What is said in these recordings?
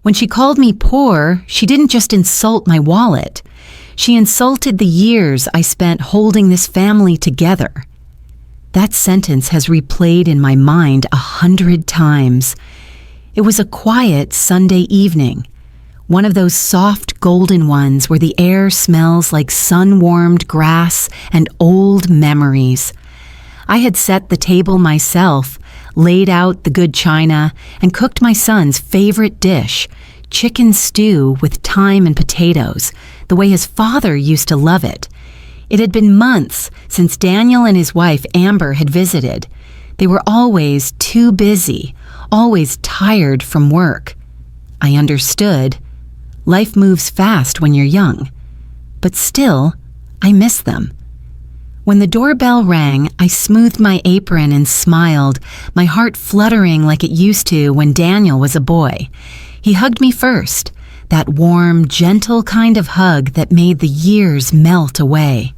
When she called me poor, she didn't just insult my wallet. She insulted the years I spent holding this family together. That sentence has replayed in my mind 100 times. It was a quiet Sunday evening, one of those soft golden ones where the air smells like sun-warmed grass and old memories. I had set the table myself, laid out the good china, and cooked my son's favorite dish, chicken stew with thyme and potatoes, the way his father used to love it. It had been months since Daniel and his wife Amber had visited. They were always too busy, always tired from work. I understood. Life moves fast when you're young. But still, I miss them. When the doorbell rang, I smoothed my apron and smiled, my heart fluttering like it used to when Daniel was a boy. He hugged me first, that warm, gentle kind of hug that made the years melt away.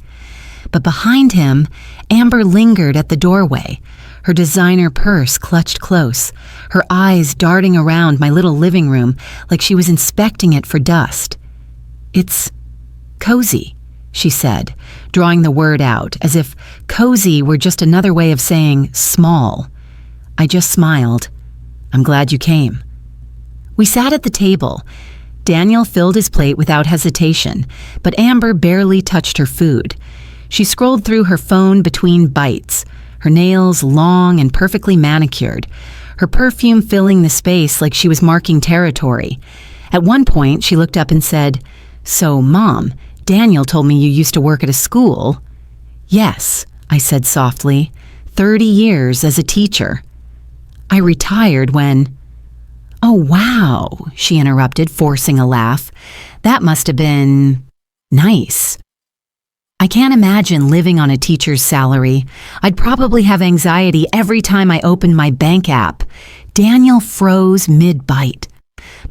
But behind him, Amber lingered at the doorway, her designer purse clutched close, her eyes darting around my little living room like she was inspecting it for dust. "It's cozy," she said, drawing the word out, as if cozy were just another way of saying small. I just smiled. "I'm glad you came." We sat at the table. Daniel filled his plate without hesitation, but Amber barely touched her food. She scrolled through her phone between bites, her nails long and perfectly manicured, her perfume filling the space like she was marking territory. At one point, she looked up and said, "So, Mom, Daniel told me you used to work at a school." "Yes," I said softly, 30 years as a teacher. "I retired when—" "Oh, wow," she interrupted, forcing a laugh. "That must have been nice." I can't imagine living on a teacher's salary. I'd probably have anxiety every time I opened my bank app. Daniel froze mid-bite.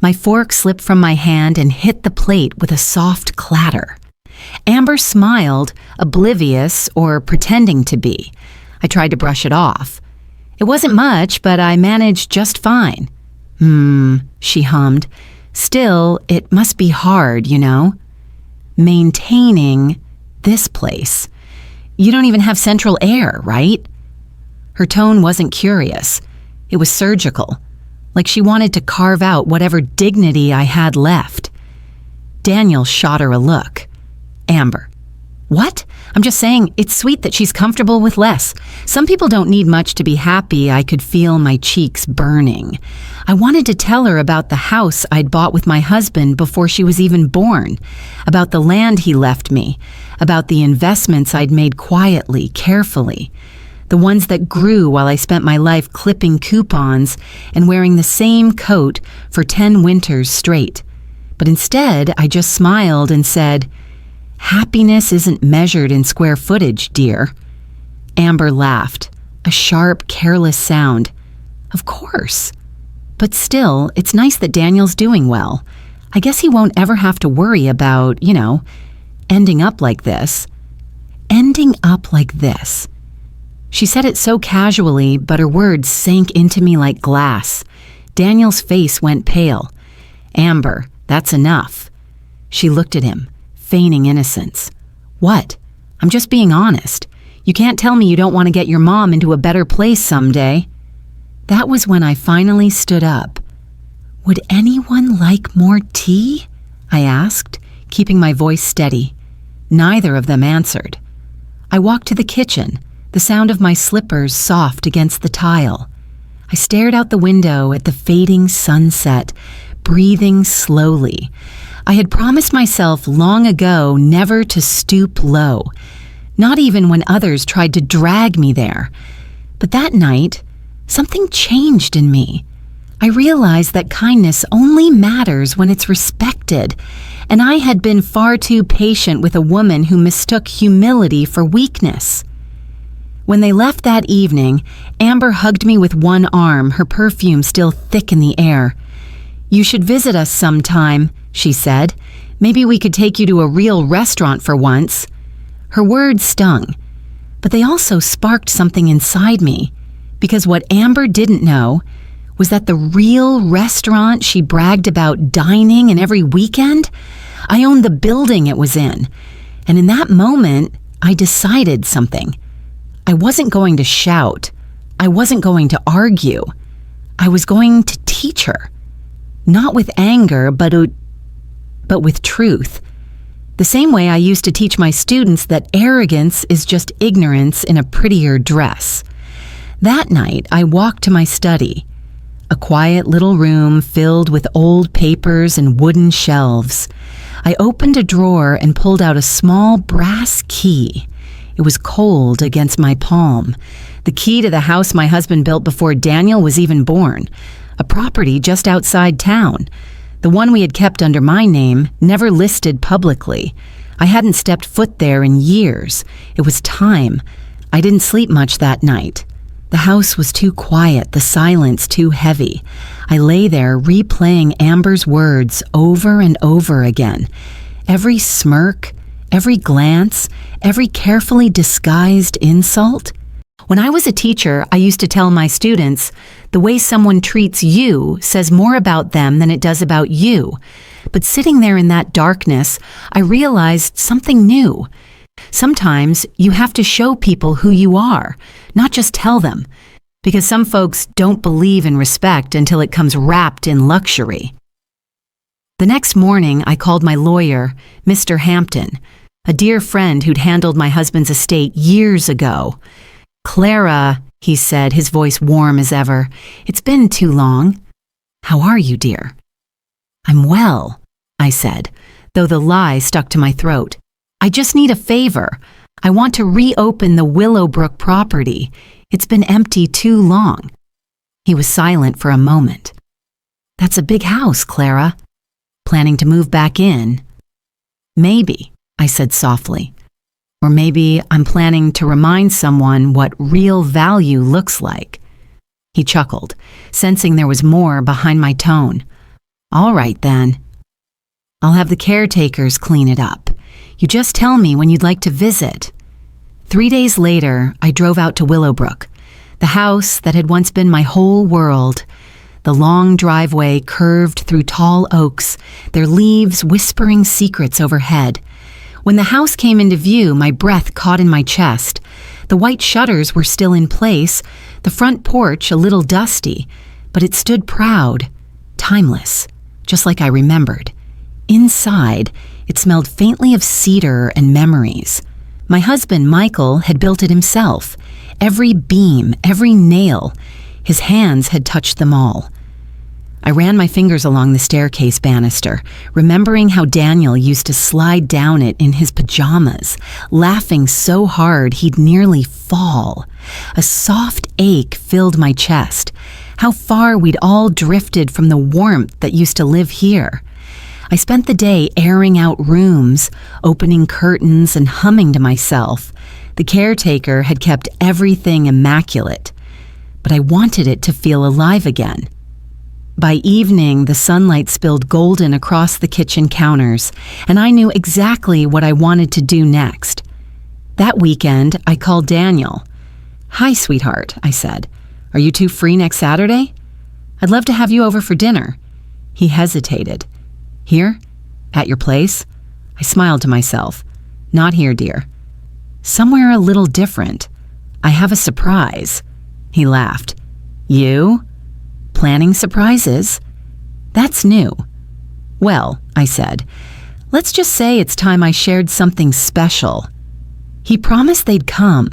My fork slipped from my hand and hit the plate with a soft clatter. Amber smiled, oblivious or pretending to be. I tried to brush it off. "It wasn't much, but I managed just fine." She hummed. "Still, it must be hard, you know? Maintaining this place. You don't even have central air, right?" Her tone wasn't curious. It was surgical, like she wanted to carve out whatever dignity I had left. Daniel shot her a look. "Amber, what? I'm just saying it's sweet that she's comfortable with less. Some people don't need much to be happy." I could feel my cheeks burning. I wanted to tell her about the house I'd bought with my husband before she was even born, about the land he left me, about the investments I'd made quietly, carefully, the ones that grew while I spent my life clipping coupons and wearing the same coat for 10 winters straight. But instead, I just smiled and said, "Happiness isn't measured in square footage, dear." Amber laughed, a sharp, careless sound. "Of course. But still, it's nice that Daniel's doing well. I guess he won't ever have to worry about, ending up like this." Ending up like this. She said it so casually, but her words sank into me like glass. Daniel's face went pale. "Amber, that's enough." She looked at him, feigning innocence. "What? I'm just being honest. You can't tell me you don't want to get your mom into a better place someday." That was when I finally stood up. "Would anyone like more tea?" I asked, keeping my voice steady. Neither of them answered. I walked to the kitchen, the sound of my slippers soft against the tile. I stared out the window at the fading sunset, breathing slowly. I had promised myself long ago never to stoop low, not even when others tried to drag me there. But that night, something changed in me. I realized that kindness only matters when it's respected, and I had been far too patient with a woman who mistook humility for weakness. When they left that evening, Amber hugged me with one arm, her perfume still thick in the air. "You should visit us sometime," she said. "Maybe we could take you to a real restaurant for once." Her words stung, but they also sparked something inside me, because what Amber didn't know Was that the real restaurant she bragged about dining in every weekend? I owned the building it was in. And in that moment, I decided something. I wasn't going to shout. I wasn't going to argue. I was going to teach her. Not with anger, but with truth. The same way I used to teach my students that arrogance is just ignorance in a prettier dress. That night, I walked to my study, a quiet little room filled with old papers and wooden shelves. I opened a drawer and pulled out a small brass key. It was cold against my palm. The key to the house my husband built before Daniel was even born, a property just outside town. The one we had kept under my name, never listed publicly. I hadn't stepped foot there in years. It was time. I didn't sleep much that night. The house was too quiet, the silence too heavy. I lay there replaying Amber's words over and over again. Every smirk, every glance, every carefully disguised insult. When I was a teacher, I used to tell my students, the way someone treats you says more about them than it does about you. But sitting there in that darkness, I realized something new. Sometimes you have to show people who you are, not just tell them, because some folks don't believe in respect until it comes wrapped in luxury. The next morning, I called my lawyer, Mr. Hampton, a dear friend who'd handled my husband's estate years ago. "Clara," he said, his voice warm as ever, "it's been too long. How are you, dear?" "I'm well," I said, though the lie stuck to my throat. "I just need a favor. I want to reopen the Willowbrook property. It's been empty too long." He was silent for a moment. "That's a big house, Clara. Planning to move back in?" "Maybe," I said softly. "Or maybe I'm planning to remind someone what real value looks like." He chuckled, sensing there was more behind my tone. "All right, then. I'll have the caretakers clean it up. You just tell me when you'd like to visit." 3 days later, I drove out to Willowbrook, the house that had once been my whole world. The long driveway curved through tall oaks, their leaves whispering secrets overhead. When the house came into view, my breath caught in my chest. The white shutters were still in place, the front porch a little dusty, but it stood proud, timeless, just like I remembered. Inside, it smelled faintly of cedar and memories. My husband, Michael, had built it himself. Every beam, every nail, his hands had touched them all. I ran my fingers along the staircase banister, remembering how Daniel used to slide down it in his pajamas, laughing so hard he'd nearly fall. A soft ache filled my chest. How far we'd all drifted from the warmth that used to live here. I spent the day airing out rooms, opening curtains and humming to myself. The caretaker had kept everything immaculate, but I wanted it to feel alive again. By evening, the sunlight spilled golden across the kitchen counters, and I knew exactly what I wanted to do next. That weekend, I called Daniel. "Hi, sweetheart," I said. "Are you two free next Saturday? I'd love to have you over for dinner." He hesitated. "Here? At your place?" I smiled to myself. "Not here, dear. Somewhere a little different. I have a surprise." He laughed. "You? Planning surprises? That's new." "Well," I said, "let's just say it's time I shared something special." He promised they'd come,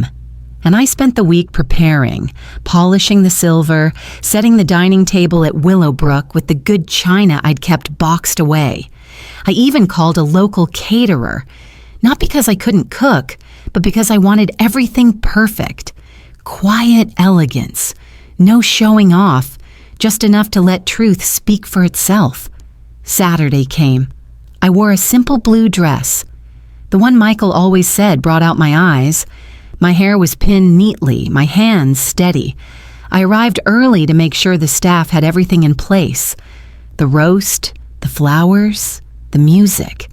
and I spent the week preparing, polishing the silver, setting the dining table at Willowbrook with the good china I'd kept boxed away. I even called a local caterer, not because I couldn't cook, but because I wanted everything perfect. Quiet elegance, no showing off, just enough to let truth speak for itself. Saturday came. I wore a simple blue dress. The one Michael always said brought out my eyes. My hair was pinned neatly, my hands steady. I arrived early to make sure the staff had everything in place. The roast, the flowers, the music.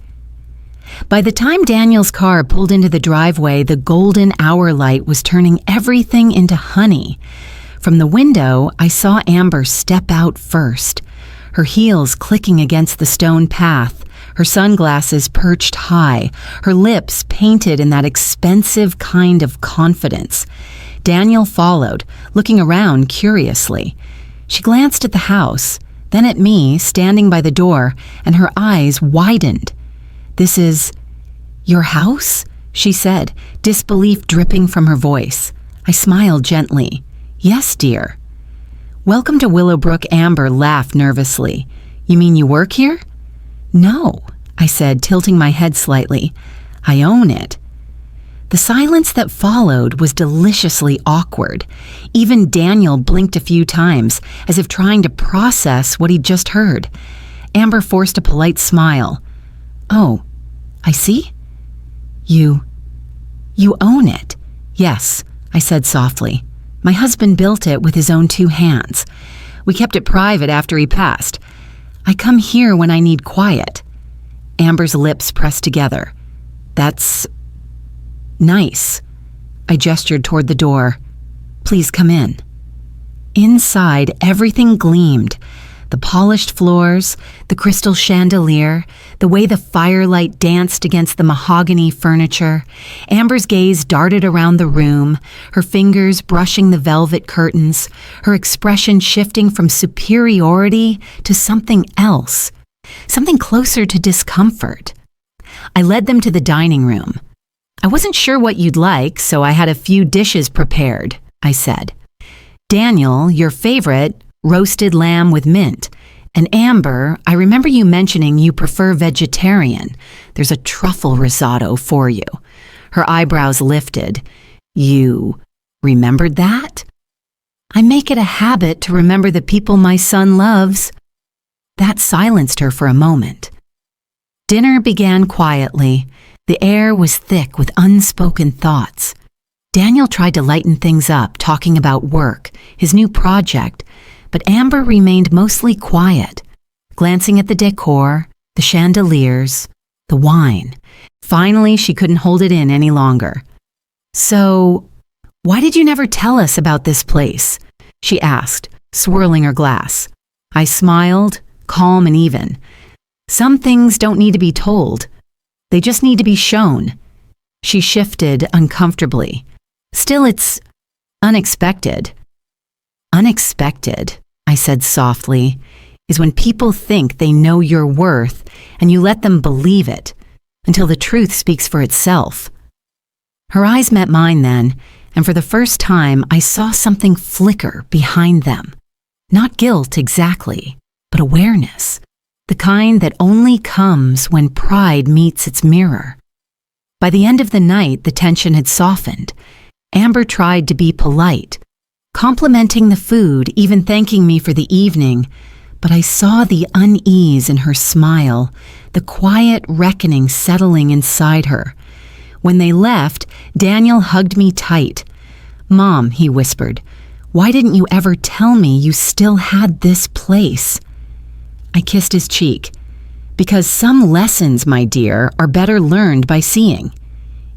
By the time Daniel's car pulled into the driveway, the golden hour light was turning everything into honey. From the window, I saw Amber step out first, her heels clicking against the stone path, her sunglasses perched high, her lips painted in that expensive kind of confidence. Daniel followed, looking around curiously. She glanced at the house, then at me, standing by the door, and her eyes widened. "This is your house?" she said, disbelief dripping from her voice. I smiled gently. "Yes, dear." "Welcome to Willowbrook." Amber laughed nervously. "You mean you work here?" "No," I said, tilting my head slightly. "I own it." The silence that followed was deliciously awkward. Even Daniel blinked a few times, as if trying to process what he'd just heard. Amber forced a polite smile. "Oh, I see. You own it." "Yes," I said softly. "My husband built it with his own 2 hands. We kept it private after he passed. I come here when I need quiet." Amber's lips pressed together. "That's nice." I gestured toward the door. "Please come in." Inside, everything gleamed. The polished floors, the crystal chandelier, the way the firelight danced against the mahogany furniture. Amber's gaze darted around the room, her fingers brushing the velvet curtains, her expression shifting from superiority to something else, something closer to discomfort. I led them to the dining room. "I wasn't sure what you'd like, so I had a few dishes prepared," I said. "Daniel, your favorite, roasted lamb with mint. And Amber, I remember you mentioning you prefer vegetarian. There's a truffle risotto for you." Her eyebrows lifted. "You remembered that?" "I make it a habit to remember the people my son loves." That silenced her for a moment. Dinner began quietly. The air was thick with unspoken thoughts. Daniel tried to lighten things up, talking about work, his new project, but Amber remained mostly quiet, glancing at the decor, the chandeliers, the wine. Finally, she couldn't hold it in any longer. "So, why did you never tell us about this place?" she asked, swirling her glass. I smiled, calm and even. "Some things don't need to be told. They just need to be shown." She shifted uncomfortably. "Still, it's unexpected." "Unexpected," I said softly, "is when people think they know your worth and you let them believe it until the truth speaks for itself." Her eyes met mine then, and for the first time I saw something flicker behind them. Not guilt exactly, but awareness, the kind that only comes when pride meets its mirror. By the end of the night, the tension had softened. Amber tried to be polite, complimenting the food, even thanking me for the evening, but I saw the unease in her smile, the quiet reckoning settling inside her. When they left, Daniel hugged me tight. "Mom," he whispered, "why didn't you ever tell me you still had this place?" I kissed his cheek. "Because some lessons, my dear, are better learned by seeing."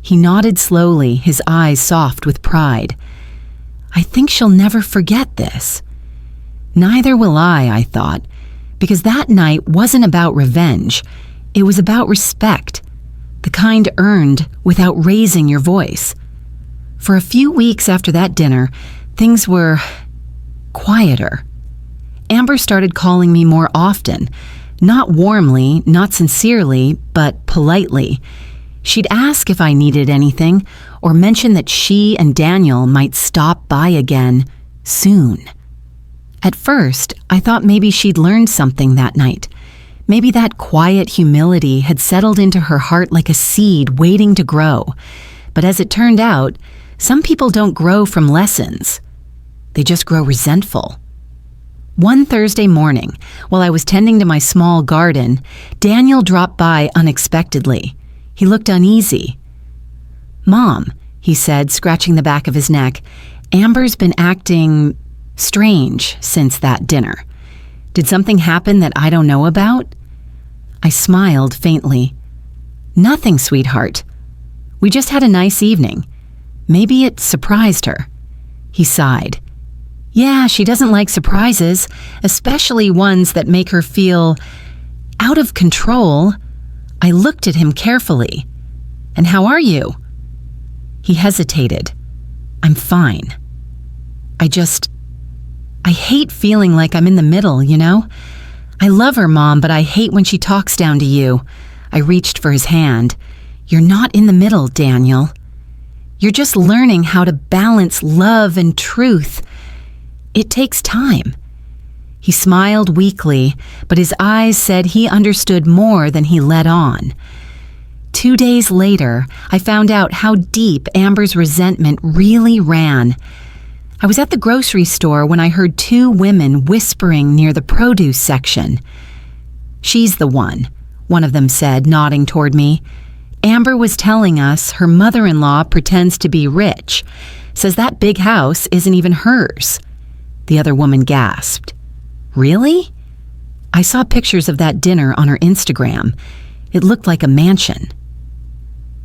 He nodded slowly, his eyes soft with pride. "I think she'll never forget this." Neither will I thought, because that night wasn't about revenge. It was about respect, the kind earned without raising your voice. For a few weeks after that dinner, things were quieter. Amber started calling me more often, not warmly, not sincerely, but politely. She'd ask if I needed anything, or mention that she and Daniel might stop by again soon. At first, I thought maybe she'd learned something that night. Maybe that quiet humility had settled into her heart like a seed waiting to grow. But as it turned out, some people don't grow from lessons. They just grow resentful. One Thursday morning, while I was tending to my small garden, Daniel dropped by unexpectedly. He looked uneasy. "Mom," he said, scratching the back of his neck, "Amber's been acting strange since that dinner. Did something happen that I don't know about?" I smiled faintly. "Nothing, sweetheart. We just had a nice evening. Maybe it surprised her." He sighed. Yeah, she doesn't like surprises, especially ones that make her feel out of control. I looked at him carefully. And how are you? He hesitated. I'm fine. I hate feeling like I'm in the middle, you know? I love her, Mom, but I hate when she talks down to you. I reached for his hand. You're not in the middle, Daniel. You're just learning how to balance love and truth. It takes time. He smiled weakly, but his eyes said he understood more than he let on. 2 days later, I found out how deep Amber's resentment really ran. I was at the grocery store when I heard 2 women whispering near the produce section. She's the one of them said, nodding toward me. Amber was telling us her mother-in-law pretends to be rich, says that big house isn't even hers. The other woman gasped. Really? I saw pictures of that dinner on her Instagram. It looked like a mansion.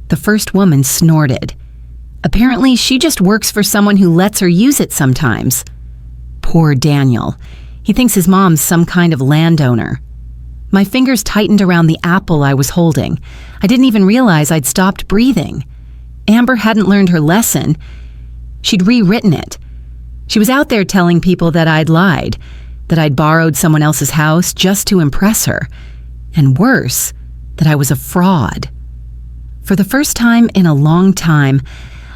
The first woman snorted. Apparently, she just works for someone who lets her use it sometimes. Poor Daniel. He thinks his mom's some kind of landowner. My fingers tightened around the apple I was holding. I didn't even realize I'd stopped breathing. Amber hadn't learned her lesson. She'd rewritten it. She was out there telling people that I'd lied, that I'd borrowed someone else's house just to impress her, and worse, that I was a fraud. For the first time in a long time,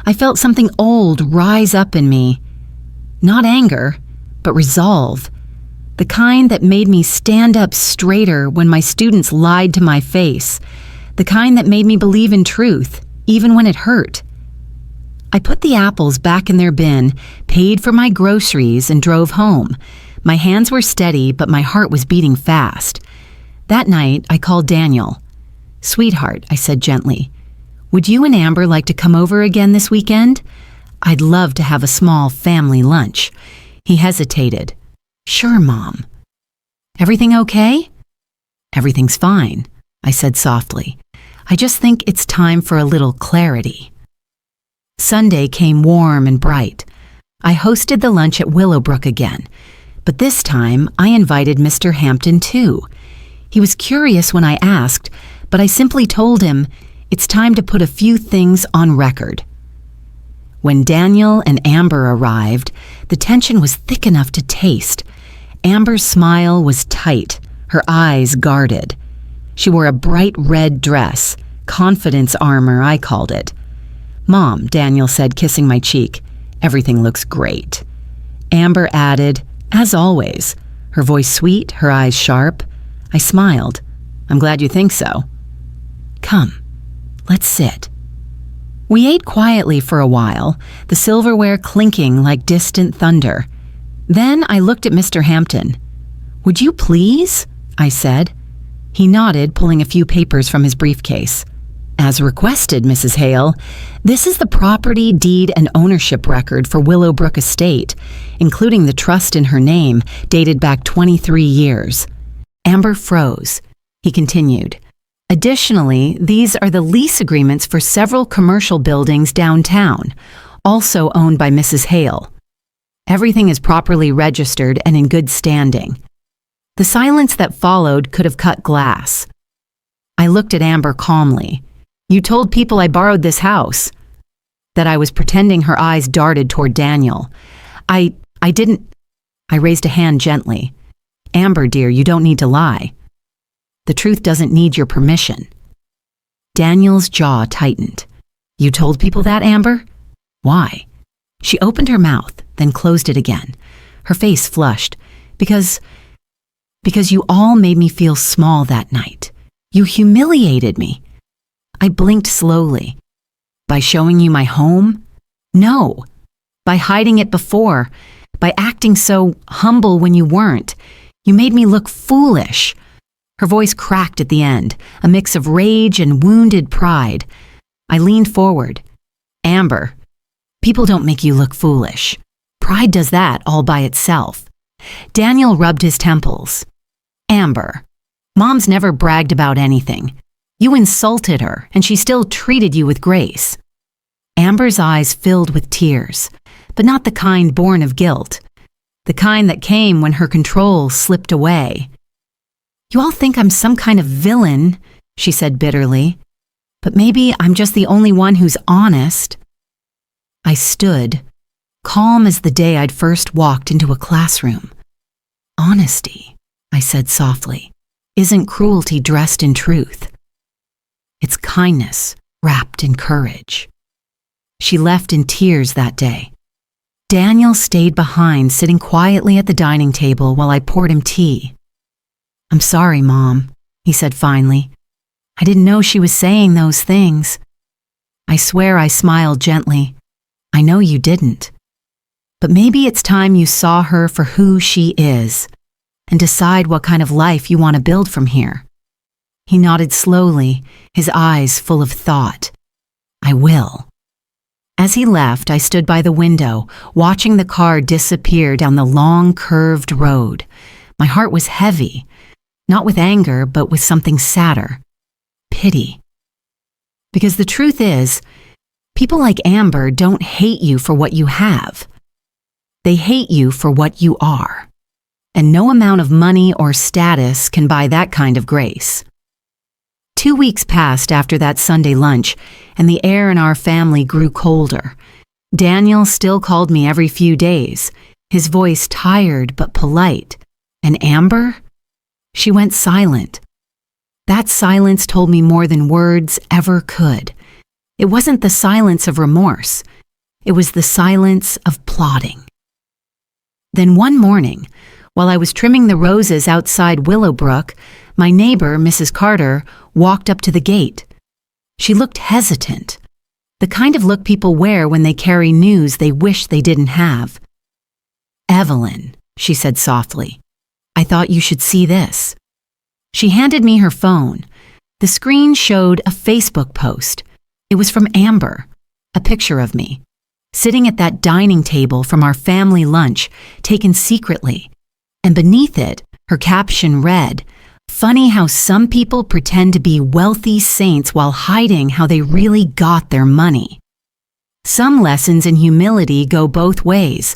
I felt something old rise up in me. Not anger, but resolve. The kind that made me stand up straighter when my students lied to my face. The kind that made me believe in truth, even when it hurt. I put the apples back in their bin, paid for my groceries, and drove home. My hands were steady, but my heart was beating fast. That night, I called Daniel. Sweetheart, I said gently, would you and Amber like to come over again this weekend? I'd love to have a small family lunch. He hesitated. Sure, Mom. Everything okay? Everything's fine, I said softly. I just think it's time for a little clarity. Sunday came warm and bright. I hosted the lunch at Willowbrook again, but this time I invited Mr. Hampton too. He was curious when I asked, but I simply told him it's time to put a few things on record. When Daniel and Amber arrived, the tension was thick enough to taste. Amber's smile was tight, her eyes guarded. She wore a bright red dress, confidence armor, I called it. Mom, Daniel said, kissing my cheek, everything looks great. Amber added, as always, her voice sweet, her eyes sharp. I smiled. I'm glad you think so. Come, let's sit. We ate quietly for a while, the silverware clinking like distant thunder. Then I looked at Mr. Hampton. Would you please? I said. He nodded, pulling a few papers from his briefcase. As requested, Mrs. Hale, this is the property, deed, and ownership record for Willowbrook Estate, including the trust in her name, dated back 23 years. Amber froze. He continued. Additionally, these are the lease agreements for several commercial buildings downtown, also owned by Mrs. Hale. Everything is properly registered and in good standing. The silence that followed could have cut glass. I looked at Amber calmly. You told people I borrowed this house. That I was pretending. Her eyes darted toward Daniel. I didn't. I raised a hand gently. Amber, dear, you don't need to lie. The truth doesn't need your permission. Daniel's jaw tightened. You told people that, Amber? Why? She opened her mouth, then closed it again. Her face flushed. Because you all made me feel small that night. You humiliated me. I blinked slowly. By showing you my home? No. By hiding it before. By acting so humble when you weren't. You made me look foolish. Her voice cracked at the end, a mix of rage and wounded pride. I leaned forward. Amber, people don't make you look foolish. Pride does that all by itself. Daniel rubbed his temples. Amber, Mom's never bragged about anything. You insulted her, and she still treated you with grace. Amber's eyes filled with tears, but not the kind born of guilt. the kind that came when her control slipped away. "You all think I'm some kind of villain," she said bitterly, "but maybe I'm just the only one who's honest." I stood, calm as the day I'd first walked into a classroom. "Honesty," I said softly, "isn't cruelty dressed in truth. It's kindness wrapped in courage." She left in tears that day. Daniel stayed behind, sitting quietly at the dining table while I poured him tea. "I'm sorry, Mom," he said finally. "I didn't know she was saying those things." I swear I smiled gently. "I know you didn't. But maybe it's time you saw her for who she is and decide what kind of life you want to build from here." He nodded slowly, his eyes full of thought. "I will." As he left, I stood by the window, watching the car disappear down the long, curved road. My heart was heavy, not with anger, but with something sadder. Pity. Because the truth is, people like Amber don't hate you for what you have. They hate you for what you are. And no amount of money or status can buy that kind of grace. 2 weeks passed after that Sunday lunch, and the air in our family grew colder. Daniel still called me every few days, his voice tired but polite. And Amber? She went silent. That silence told me more than words ever could. It wasn't the silence of remorse. It was the silence of plotting. Then one morning, while I was trimming the roses outside Willowbrook, my neighbor, Mrs. Carter, walked up to the gate. She looked hesitant, the kind of look people wear when they carry news they wish they didn't have. "Evelyn," she said softly, "I thought you should see this." She handed me her phone. The screen showed a Facebook post. It was from Amber, a picture of me, sitting at that dining table from our family lunch, taken secretly. And beneath it, her caption read, "Funny how some people pretend to be wealthy saints while hiding how they really got their money." Some lessons in humility go both ways.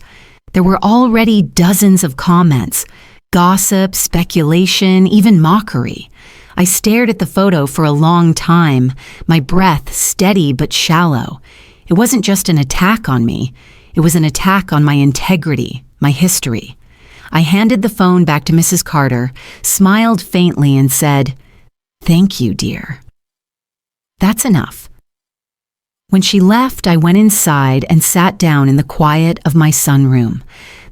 There were already dozens of comments, gossip, speculation, even mockery. I stared at the photo for a long time, my breath steady but shallow. It wasn't just an attack on me. It was an attack on my integrity, my history. I handed the phone back to Mrs. Carter, smiled faintly, and said, "Thank you, dear." That's enough. When she left, I went inside and sat down in the quiet of my sunroom.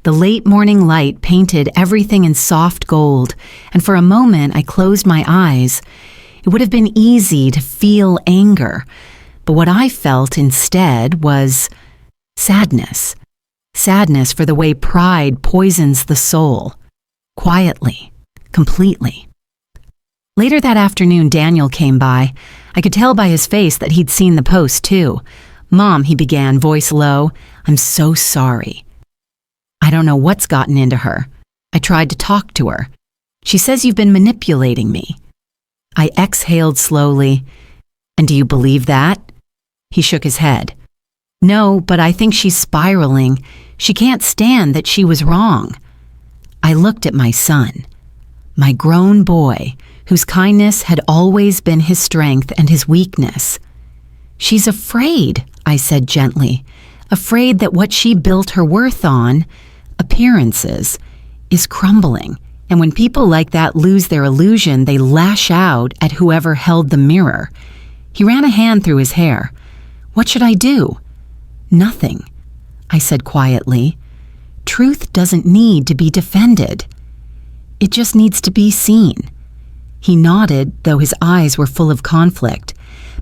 The late morning light painted everything in soft gold, and for a moment I closed my eyes. It would have been easy to feel anger, but what I felt instead was sadness. Sadness for the way pride poisons the soul. Quietly, completely. Later that afternoon, Daniel came by. I could tell by his face that he'd seen the post too. "Mom," he began, voice low, "I'm so sorry. I don't know what's gotten into her. I tried to talk to her. She says you've been manipulating me." I exhaled slowly. "And do you believe that?" He shook his head. "No, but I think she's spiraling. She can't stand that she was wrong." I looked at my son, my grown boy, whose kindness had always been his strength and his weakness. "She's afraid," I said gently, "afraid that what she built her worth on, appearances, is crumbling. And when people like that lose their illusion, they lash out at whoever held the mirror." He ran a hand through his hair. "What should I do?" "Nothing," I said quietly. "Truth doesn't need to be defended. It just needs to be seen." He nodded, though his eyes were full of conflict.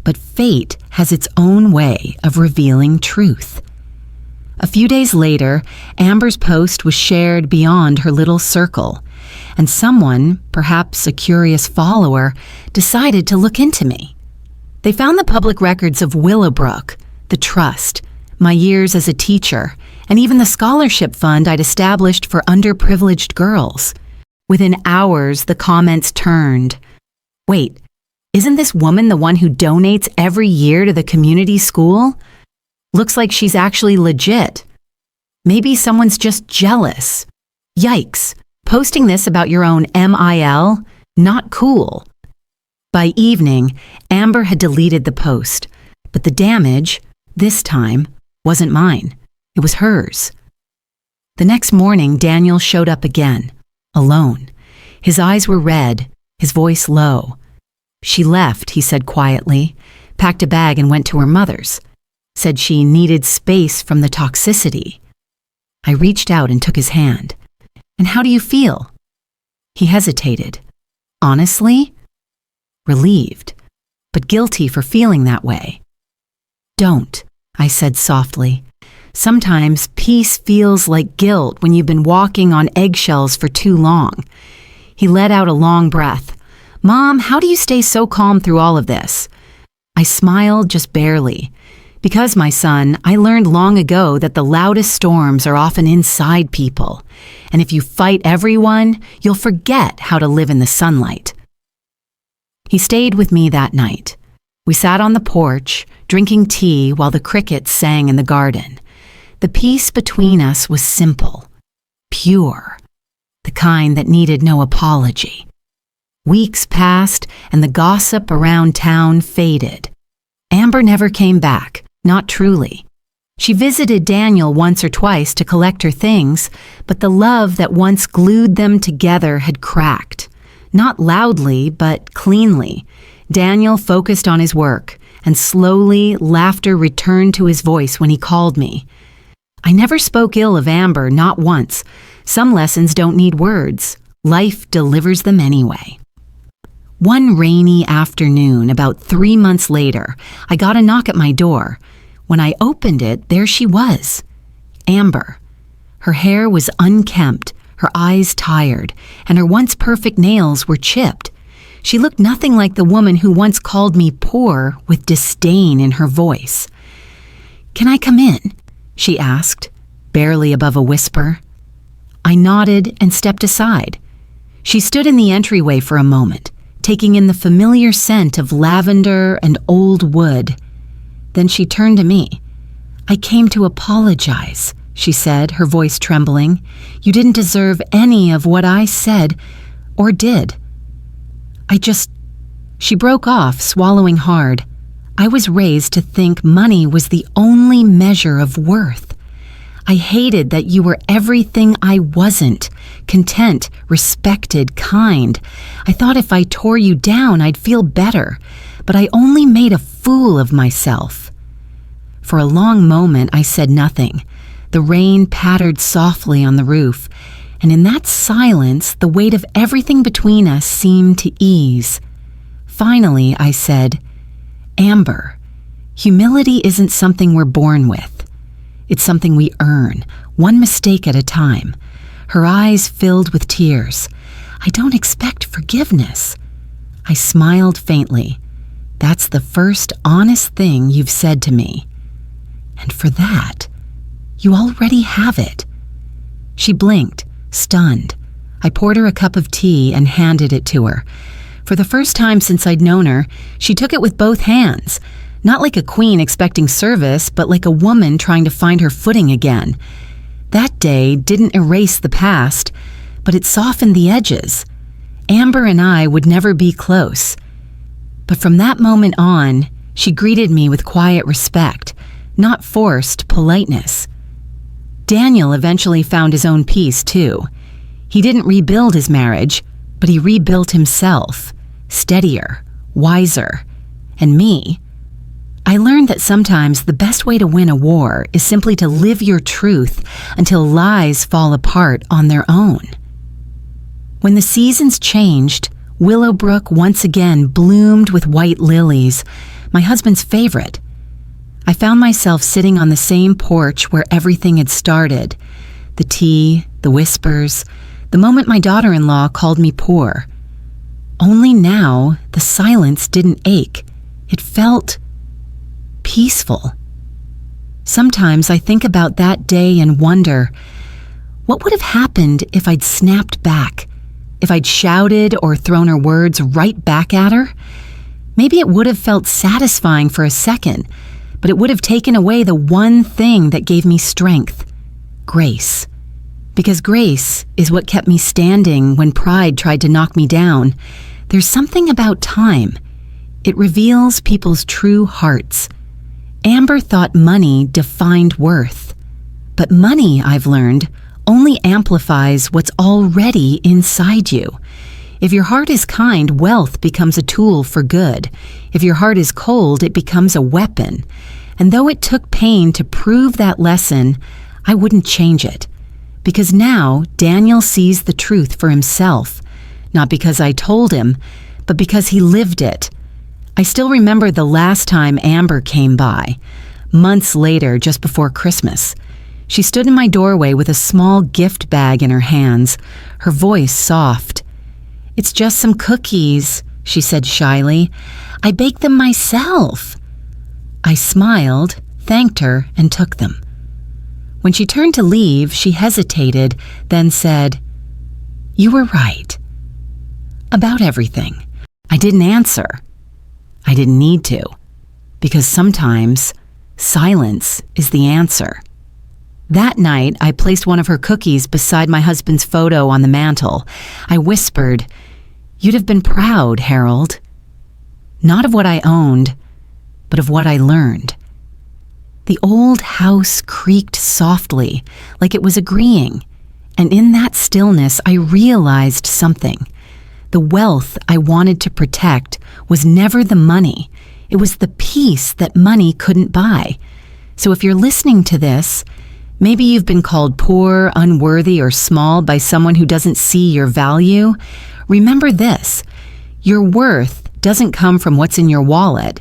But fate has its own way of revealing truth. A few days later, Amber's post was shared beyond her little circle, and someone, perhaps a curious follower, decided to look into me. They found the public records of Willowbrook, the trust, my years as a teacher, and even the scholarship fund I'd established for underprivileged girls. Within hours, the comments turned. "Wait, isn't this woman the one who donates every year to the community school? Looks like she's actually legit. Maybe someone's just jealous." Yikes, posting this about your own MIL? Not cool. By evening, Amber had deleted the post, but the damage, this time, wasn't mine. It was hers. The next morning, Daniel showed up again, alone. His eyes were red, his voice low. She left, he said quietly, packed a bag and went to her mother's. Said she needed space from the toxicity. I reached out and took his hand. And how do you feel? He hesitated. Honestly? Relieved, but guilty for feeling that way. Don't, I said softly. Sometimes peace feels like guilt when you've been walking on eggshells for too long. He let out a long breath. Mom, how do you stay so calm through all of this? I smiled just barely. Because, my son, I learned long ago that the loudest storms are often inside people. And if you fight everyone, you'll forget how to live in the sunlight. He stayed with me that night. We sat on the porch, drinking tea while the crickets sang in the garden. The peace between us was simple, pure, the kind that needed no apology. Weeks passed and the gossip around town faded. Amber never came back, not truly. She visited Daniel once or twice to collect her things, but the love that once glued them together had cracked. Not loudly, but cleanly. Daniel focused on his work, and slowly laughter returned to his voice when he called me. I never spoke ill of Amber, not once. Some lessons don't need words. Life delivers them anyway. One rainy afternoon, about 3 months later, I got a knock at my door. When I opened it, there she was. Amber. Her hair was unkempt, her eyes tired, and her once perfect nails were chipped. She looked nothing like the woman who once called me poor with disdain in her voice. "Can I come in?" she asked, barely above a whisper. I nodded and stepped aside. She stood in the entryway for a moment, taking in the familiar scent of lavender and old wood. Then she turned to me. "I came to apologize," she said, her voice trembling. "You didn't deserve any of what I said or did. She broke off, swallowing hard. I was raised to think money was the only measure of worth. I hated that you were everything I wasn't, content, respected, kind. I thought if I tore you down, I'd feel better, but I only made a fool of myself." For a long moment, I said nothing. The rain pattered softly on the roof, and in that silence, the weight of everything between us seemed to ease. Finally, I said, "Amber, humility isn't something we're born with. It's something we earn, one mistake at a time." Her eyes filled with tears. "I don't expect forgiveness." I smiled faintly. "That's the first honest thing you've said to me. And for that, you already have it." She blinked, stunned. I poured her a cup of tea and handed it to her. For the first time since I'd known her, she took it with both hands. Not like a queen expecting service, but like a woman trying to find her footing again. That day didn't erase the past, but it softened the edges. Amber and I would never be close. But from that moment on, she greeted me with quiet respect, not forced politeness. Daniel eventually found his own peace, too. He didn't rebuild his marriage, but he rebuilt himself, steadier, wiser. And me, I learned that sometimes the best way to win a war is simply to live your truth until lies fall apart on their own. When the seasons changed, Willowbrook once again bloomed with white lilies, my husband's favorite. I found myself sitting on the same porch where everything had started. The tea, the whispers, the moment my daughter-in-law called me poor. Only now, the silence didn't ache. It felt peaceful. Sometimes I think about that day and wonder, what would have happened if I'd snapped back? If I'd shouted or thrown her words right back at her? Maybe it would have felt satisfying for a second, but it would have taken away the one thing that gave me strength, grace. Because grace is what kept me standing when pride tried to knock me down. There's something about time. It reveals people's true hearts. Amber thought money defined worth. But money, I've learned, only amplifies what's already inside you. If your heart is kind, wealth becomes a tool for good. If your heart is cold, it becomes a weapon. And though it took pain to prove that lesson, I wouldn't change it. Because now Daniel sees the truth for himself, not because I told him, but because he lived it. I still remember the last time Amber came by, months later, just before Christmas. She stood in my doorway with a small gift bag in her hands, her voice soft. "It's just some cookies," she said shyly. "I baked them myself." I smiled, thanked her, and took them. When she turned to leave, she hesitated, then said, "You were right. About everything." I didn't answer. I didn't need to, because sometimes silence is the answer. That night, I placed one of her cookies beside my husband's photo on the mantel. I whispered, "You'd have been proud, Harold." Not of what I owned, but of what I learned. The old house creaked softly, like it was agreeing, and in that stillness I realized something. The wealth I wanted to protect was never the money. It was the peace that money couldn't buy. So if you're listening to this, maybe you've been called poor, unworthy, or small by someone who doesn't see your value. Remember this: your worth doesn't come from what's in your wallet.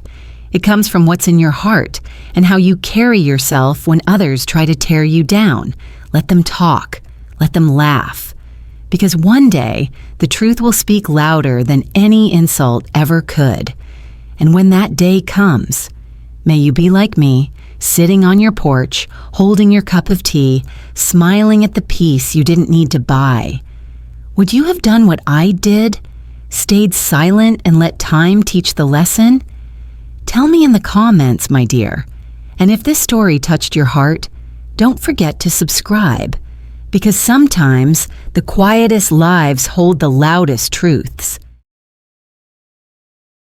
It comes from what's in your heart and how you carry yourself when others try to tear you down. Let them talk. Let them laugh. Because one day, the truth will speak louder than any insult ever could. And when that day comes, may you be like me, sitting on your porch, holding your cup of tea, smiling at the peace you didn't need to buy. Would you have done what I did? Stayed silent and let time teach the lesson? Tell me in the comments, my dear. And if this story touched your heart, don't forget to subscribe, because sometimes the quietest lives hold the loudest truths.